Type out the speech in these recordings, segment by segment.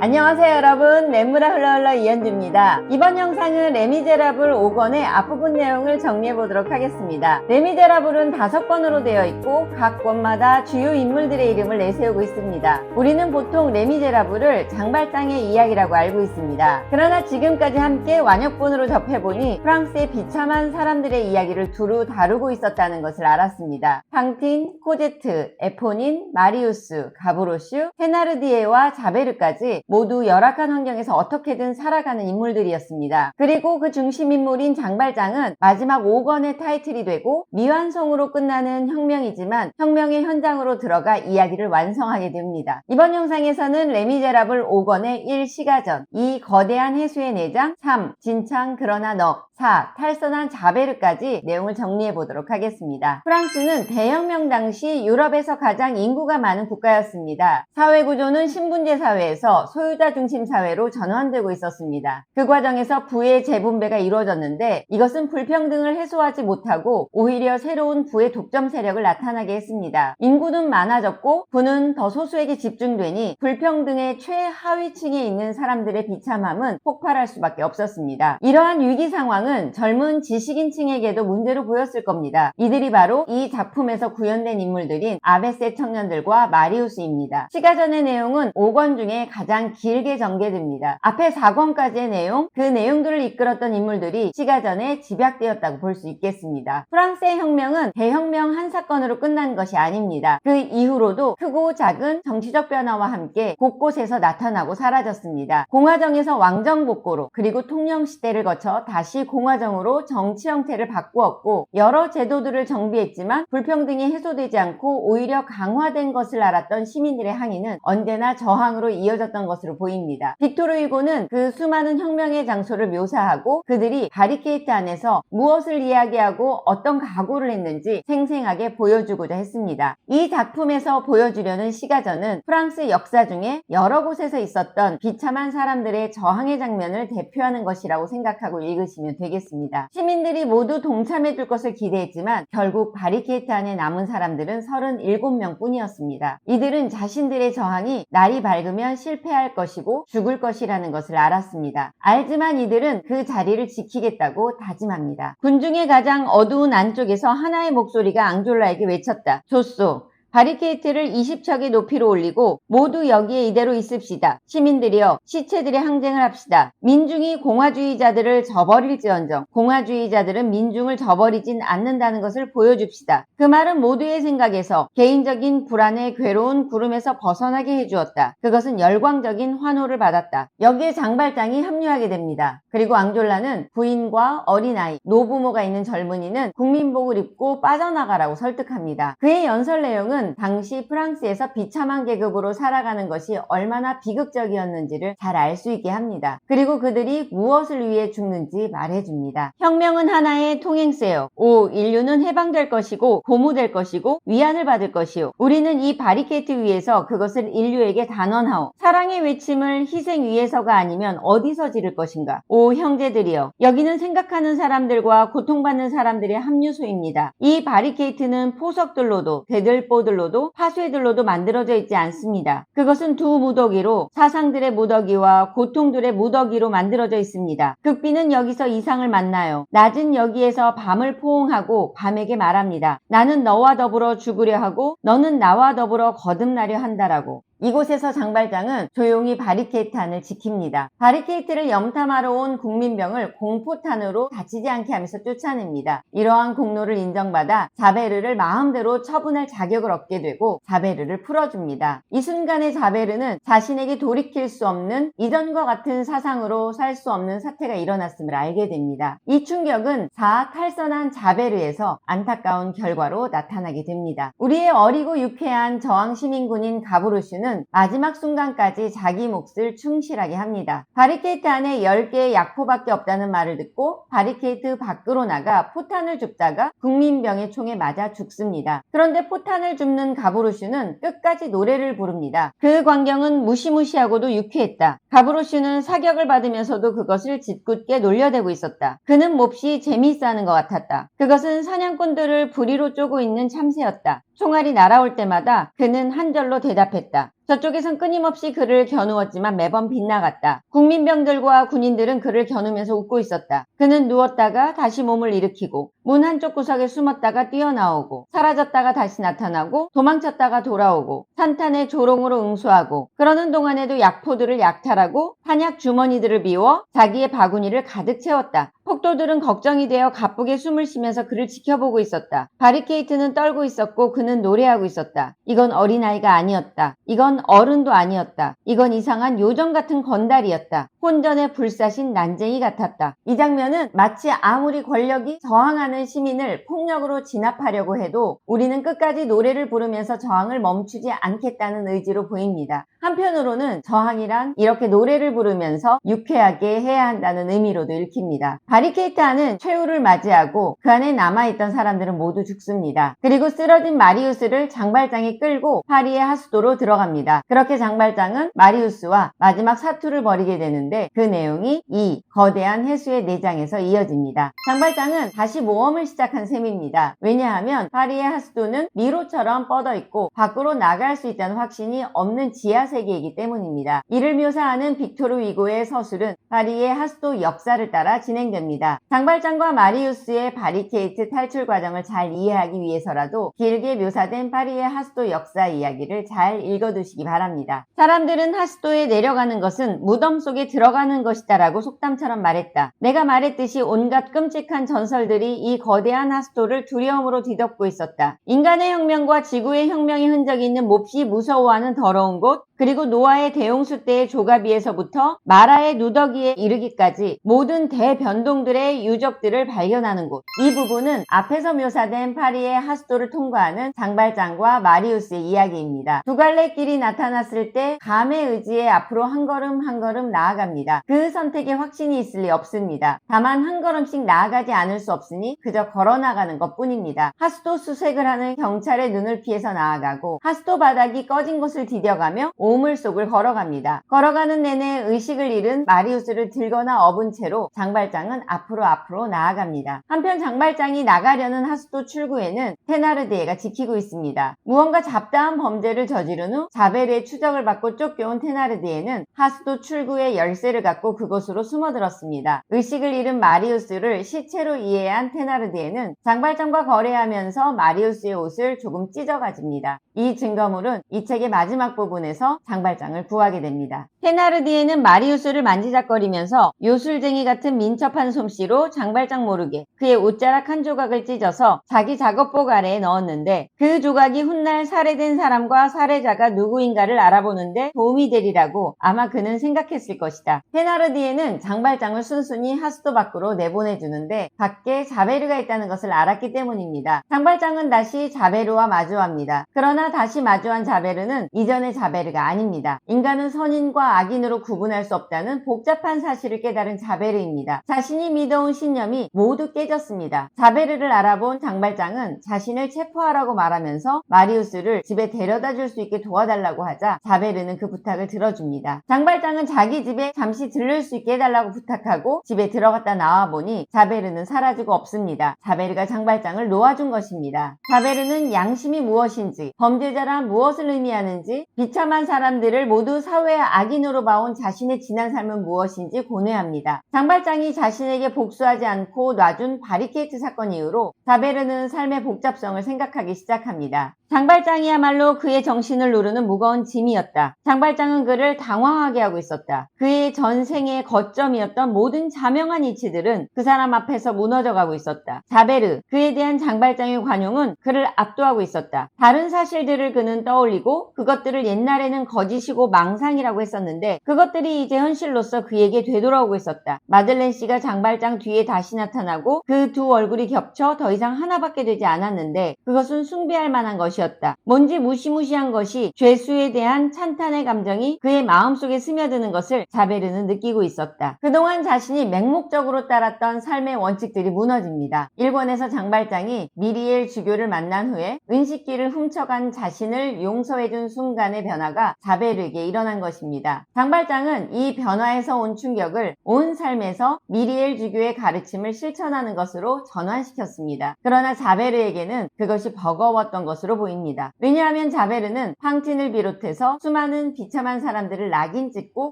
안녕하세요 여러분, 랩무라 흘러흘러 이현주입니다. 이번 영상은 레미제라블 5권의 앞부분 내용을 정리해 보도록 하겠습니다. 레미제라블은 5권으로 되어 있고 각 권마다 주요 인물들의 이름을 내세우고 있습니다. 우리는 보통 레미제라블을 장발장의 이야기라고 알고 있습니다. 그러나 지금까지 함께 완역본으로 접해보니 프랑스의 비참한 사람들의 이야기를 두루 다루고 있었다는 것을 알았습니다. 팡틴, 코제트, 에포닌, 마리우스, 가브로슈, 테나르디에와 자베르까지 모두 열악한 환경에서 어떻게든 살아가는 인물들이었습니다. 그리고 그 중심 인물인 장발장은 마지막 5권의 타이틀이 되고 미완성으로 끝나는 혁명이지만 혁명의 현장으로 들어가 이야기를 완성하게 됩니다. 이번 영상에서는 레미제라블 5권의 1. 시가전, 2. 거대한 해수의 내장, 3. 진창 그러나 넉, 4. 탈선한 자베르까지 내용을 정리해 보도록 하겠습니다. 프랑스는 대혁명 당시 유럽에서 가장 인구가 많은 국가였습니다. 사회구조는 신분제 사회에서 소유자 중심 사회로 전환되고 있었습니다. 그 과정에서 부의 재분배가 이루어졌는데 이것은 불평등을 해소하지 못하고 오히려 새로운 부의 독점 세력을 나타나게 했습니다. 인구는 많아졌고 부는 더 소수에게 집중되니 불평등의 최하위층에 있는 사람들의 비참함은 폭발할 수밖에 없었습니다. 이러한 위기 상황은 젊은 지식인층에게도 문제로 보였을 겁니다. 이들이 바로 이 작품에서 구현된 인물들인 아베세 청년들과 마리우스입니다. 시가전의 내용은 5권 중에 가장 길게 전개됩니다. 앞에 4권까지의 내용, 그 내용들을 이끌었던 인물들이 시가전에 집약되었다고 볼 수 있겠습니다. 프랑스의 혁명은 대혁명 한 사건으로 끝난 것이 아닙니다. 그 이후로도 크고 작은 정치적 변화와 함께 곳곳에서 나타나고 사라졌습니다. 공화정에서 왕정복고로 그리고 통영시대를 거쳐 다시 공화정으로 정치 형태를 바꾸었고 여러 제도들을 정비했지만 불평등이 해소되지 않고 오히려 강화된 것을 알았던 시민들의 항의는 언제나 저항으로 이어졌던 것으로 보입니다. 빅토르 휴고는 그 수많은 혁명의 장소를 묘사하고 그들이 바리케이트 안에서 무엇을 이야기하고 어떤 각오를 했는지 생생하게 보여주고자 했습니다. 이 작품에서 보여주려는 시가전은 프랑스 역사 중에 여러 곳에서 있었던 비참한 사람들의 저항의 장면을 대표하는 것이라고 생각하고 읽으시면 되겠습니다. 시민들이 모두 동참해 줄 것을 기대했지만 결국 바리케이트 안에 남은 사람들은 37명 뿐이었습니다. 이들은 자신들의 저항이 날이 밝으면 실패할 것이고 죽을 것이라는 것을 알았습니다. 알지만 이들은 그 자리를 지키겠다고 다짐합니다. 군중의 가장 어두운 안쪽에서 하나의 목소리가 앙졸라에게 외쳤다. 좋소. 바리케이트를 20척의 높이로 올리고 모두 여기에 이대로 있읍시다. 시민들이여 시체들의 항쟁을 합시다. 민중이 공화주의자들을 저버릴지언정 공화주의자들은 민중을 저버리진 않는다는 것을 보여줍시다. 그 말은 모두의 생각에서 개인적인 불안에 괴로운 구름에서 벗어나게 해주었다. 그것은 열광적인 환호를 받았다. 여기에 장발장이 합류하게 됩니다. 그리고 앙졸라는 부인과 어린아이, 노부모가 있는 젊은이는 국민복을 입고 빠져나가라고 설득합니다. 그의 연설 내용은 당시 프랑스에서 비참한 계급으로 살아가는 것이 얼마나 비극적이었는지를 잘 알 수 있게 합니다. 그리고 그들이 무엇을 위해 죽는지 말해줍니다. 혁명은 하나의 통행세요. 인류는 해방될 것이고 고무될 것이고 위안을 받을 것이요. 우리는 이 바리케이트 위에서 그것을 인류에게 단언하오. 사랑의 외침을 희생 위에서가 아니면 어디서 지를 것인가. 형제들이여, 여기는 생각하는 사람들과 고통받는 사람들의 합류소입니다. 이 바리케이트는 포석들로도 대들보들로도 파쇄들로도 만들어져 있지 않습니다. 그것은 두 무더기로 사상들의 무더기와 고통들의 무더기로 만들어져 있습니다. 극비는 여기서 이상을 만나요. 낮은 여기에서 밤을 포옹하고 밤에게 말합니다. 나는 너와 더불어 죽으려 하고 너는 나와 더불어 거듭나려 한다라고. 이곳에서 장발장은 조용히 바리케이트 안을 지킵니다. 바리케이트를 염탐하러 온 국민병을 공포탄으로 다치지 않게 하면서 쫓아냅니다. 이러한 공로를 인정받아 자베르를 마음대로 처분할 자격을 얻게 되고 자베르를 풀어줍니다. 이 순간에 자베르는 자신에게 돌이킬 수 없는 이전과 같은 사상으로 살 수 없는 사태가 일어났음을 알게 됩니다. 이 충격은 4. 탈선한 자베르에서 안타까운 결과로 나타나게 됩니다. 우리의 어리고 유쾌한 저항 시민군인 가브로슈는 마지막 순간까지 자기 몫을 충실하게 합니다. 바리케이트 안에 10개의 약포밖에 없다는 말을 듣고 바리케이트 밖으로 나가 포탄을 줍다가 국민병의 총에 맞아 죽습니다. 그런데 포탄을 줍는 가브로슈는 끝까지 노래를 부릅니다. 그 광경은 무시무시하고도 유쾌했다. 가브로슈는 사격을 받으면서도 그것을 짓궂게 놀려대고 있었다. 그는 몹시 재미있어 하는 것 같았다. 그것은 사냥꾼들을 부리로 쪼고 있는 참새였다. 총알이 날아올 때마다 그는 한 절로 대답했다. 저쪽에선 끊임없이 그를 겨누었지만 매번 빗나갔다. 국민병들과 군인들은 그를 겨누면서 웃고 있었다. 그는 누웠다가 다시 몸을 일으키고 문 한쪽 구석에 숨었다가 뛰어나오고 사라졌다가 다시 나타나고 도망쳤다가 돌아오고 산탄의 조롱으로 응수하고 그러는 동안에도 약포들을 약탈하고 탄약 주머니들을 비워 자기의 바구니를 가득 채웠다. 폭도들은 걱정이 되어 가쁘게 숨을 쉬면서 그를 지켜보고 있었다. 바리케이트는 떨고 있었고 그는 노래하고 있었다. 이건 어린아이가 아니었다. 이건 어른도 아니었다. 이건 이상한 요정 같은 건달이었다. 혼전에 불사신 난쟁이 같았다. 이 장면은 마치 아무리 권력이 저항하는 시민을 폭력으로 진압하려고 해도 우리는 끝까지 노래를 부르면서 저항을 멈추지 않겠다는 의지로 보입니다. 한편으로는 저항이란 이렇게 노래를 부르면서 유쾌하게 해야 한다는 의미로도 읽힙니다. 바리케이트 안은 최후를 맞이하고 그 안에 남아있던 사람들은 모두 죽습니다. 그리고 쓰러진 마리우스를 장발장이 끌고 파리의 하수도로 들어갑니다. 그렇게 장발장은 마리우스와 마지막 사투를 벌이게 되는데 그 내용이 이 거대한 해수의 내장에서 이어집니다. 장발장은 다시 모험을 시작한 셈입니다. 왜냐하면 파리의 하수도는 미로처럼 뻗어있고 밖으로 나갈 수 있다는 확신이 없는 지하 세계이기 때문입니다. 이를 묘사하는 빅토르 위고의 서술은 파리의 하수도 역사를 따라 진행됩니다. 장발장과 마리우스의 바리케이트 탈출 과정을 잘 이해하기 위해서라도 길게 묘사된 파리의 하수도 역사 이야기를 잘 읽어두시기 바랍니다. 사람들은 하수도에 내려가는 것은 무덤 속에 들어가는 것이다라고 속담처럼 말했다. 내가 말했듯이 온갖 끔찍한 전설들이 이 거대한 하수도를 두려움으로 뒤덮고 있었다. 인간의 혁명과 지구의 혁명의 흔적이 있는 몹시 무서워하는 더러운 곳, 그리고 노아의 대홍수 때의 조가비에서부터 마라의 누더기에 이르기까지 모든 대변동들의 유적들을 발견하는 곳. 이 부분은 앞에서 묘사된 파리의 하수도를 통과하는 장발장과 마리우스의 이야기입니다. 두 갈래 길이 나타났을 때 감의 의지에 앞으로 한 걸음 한 걸음 나아갑니다. 그 선택에 확신이 있을 리 없습니다. 다만 한 걸음씩 나아가지 않을 수 없으니 그저 걸어나가는 것뿐입니다. 하수도 수색을 하는 경찰의 눈을 피해서 나아가고 하수도 바닥이 꺼진 곳을 디뎌가며 우물 속을 걸어갑니다. 걸어가는 내내 의식을 잃은 마리우스를 들거나 업은 채로 장발장은 앞으로 나아갑니다. 한편 장발장이 나가려는 하수도 출구에는 테나르디에가 지키고 있습니다. 무언가 잡다한 범죄를 저지른 후 자베르의 추적을 받고 쫓겨온 테나르디에는 하수도 출구의 열쇠를 갖고 그곳으로 숨어들었습니다. 의식을 잃은 마리우스를 시체로 이해한 테나르디에는 장발장과 거래하면서 마리우스의 옷을 조금 찢어가집니다. 이 증거물은 이 책의 마지막 부분에서 장발장을 구하게 됩니다. 테나르디에는 마리우스를 만지작거리면서 요술쟁이 같은 민첩한 솜씨로 장발장 모르게 그의 옷자락 한 조각을 찢어서 자기 작업복 아래에 넣었는데 그 조각이 훗날 살해된 사람과 살해자가 누구인가를 알아보는데 도움이 되리라고 아마 그는 생각했을 것이다. 테나르디에는 장발장을 순순히 하수도 밖으로 내보내주는데 밖에 자베르가 있다는 것을 알았기 때문입니다. 장발장은 다시 자베르와 마주합니다. 그러나 다시 마주한 자베르는 이전의 자베르가 아닙니다. 인간은 선인과 악인으로 구분할 수 없다는 복잡한 사실을 깨달은 자베르입니다. 자신이 믿어온 신념이 모두 깨졌습니다. 자베르를 알아본 장발장은 자신을 체포하라고 말하면서 마리우스를 집에 데려다 줄 수 있게 도와달라고 하자 자베르는 그 부탁을 들어줍니다. 장발장은 자기 집에 잠시 들를 수 있게 해달라고 부탁하고 집에 들어갔다 나와보니 자베르는 사라지고 없습니다. 자베르가 장발장을 놓아준 것입니다. 자베르는 양심이 무엇인지, 범죄자란 무엇을 의미하는지, 비참한 사람들을 모두 사회의 악인으로 봐온 자신의 지난 삶은 무엇인지 고뇌합니다. 장발장이 자신에게 복수하지 않고 놔준 바리케이트 사건 이후로 자베르는 삶의 복잡성을 생각하기 시작합니다. 장발장이야말로 그의 정신을 누르는 무거운 짐이었다. 장발장은 그를 당황하게 하고 있었다. 그의 전생의 거점이었던 모든 자명한 이치들은 그 사람 앞에서 무너져가고 있었다. 자베르, 그에 대한 장발장의 관용은 그를 압도하고 있었다. 다른 사실들을 그는 떠올리고 그것들을 옛날에는 거짓이고 망상이라고 했었는데 그것들이 이제 현실로서 그에게 되돌아오고 있었다. 마들렌 씨가 장발장 뒤에 다시 나타나고 그 두 얼굴이 겹쳐 더 이상 하나밖에 되지 않았는데 그것은 숭배할 만한 것이었다. 뭔지 무시무시한 것이 죄수에 대한 찬탄의 감정이 그의 마음속에 스며드는 것을 자베르는 느끼고 있었다. 그동안 자신이 맹목적으로 따랐던 삶의 원칙들이 무너집니다. 1권에서 장발장이 미리엘 주교를 만난 후에 은식기를 훔쳐간 자신을 용서해준 순간의 변화가 자베르에게 일어난 것입니다. 장발장은 이 변화에서 온 충격을 온 삶에서 미리엘 주교의 가르침을 실천하는 것으로 전환시켰습니다. 그러나 자베르에게는 그것이 버거웠던 것으로 보입니다. 보입니다. 왜냐하면 자베르는 팡틴을 비롯해서 수많은 비참한 사람들을 낙인 찍고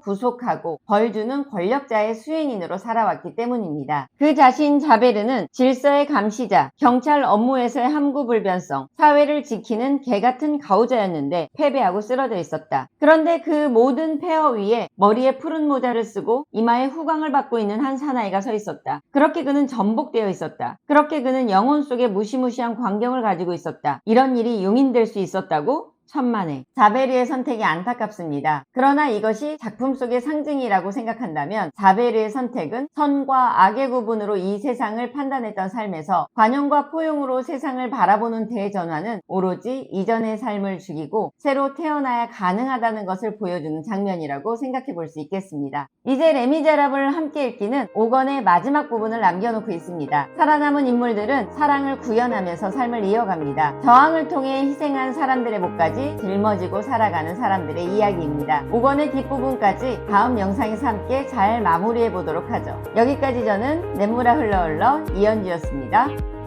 구속하고 벌 주는 권력자의 수행인으로 살아왔기 때문입니다. 그 자신 자베르는 질서의 감시자, 경찰 업무에서의 함구불변성, 사회를 지키는 개같은 가우자였는데 패배하고 쓰러져 있었다. 그런데 그 모든 폐허 위에 머리에 푸른 모자를 쓰고 이마에 후광을 받고 있는 한 사나이가 서 있었다. 그렇게 그는 전복되어 있었다. 그렇게 그는 영혼 속에 무시무시한 광경을 가지고 있었다. 이런 일이 용인될 수 있었다고? 천만에. 자베르의 선택이 안타깝습니다. 그러나 이것이 작품 속의 상징이라고 생각한다면 자베르의 선택은 선과 악의 구분으로 이 세상을 판단했던 삶에서 관용과 포용으로 세상을 바라보는 대전환은 오로지 이전의 삶을 죽이고 새로 태어나야 가능하다는 것을 보여주는 장면이라고 생각해 볼 수 있겠습니다. 이제 레미제라블을 함께 읽기는 5권의 마지막 부분을 남겨놓고 있습니다. 살아남은 인물들은 사랑을 구현하면서 삶을 이어갑니다. 저항을 통해 희생한 사람들의 목까지 짊어지고 살아가는 사람들의 이야기입니다. 5권의 뒷부분까지 다음 영상에서 함께 잘 마무리해 보도록 하죠. 여기까지 저는 냇물아 흘러 흘러 이현주였습니다.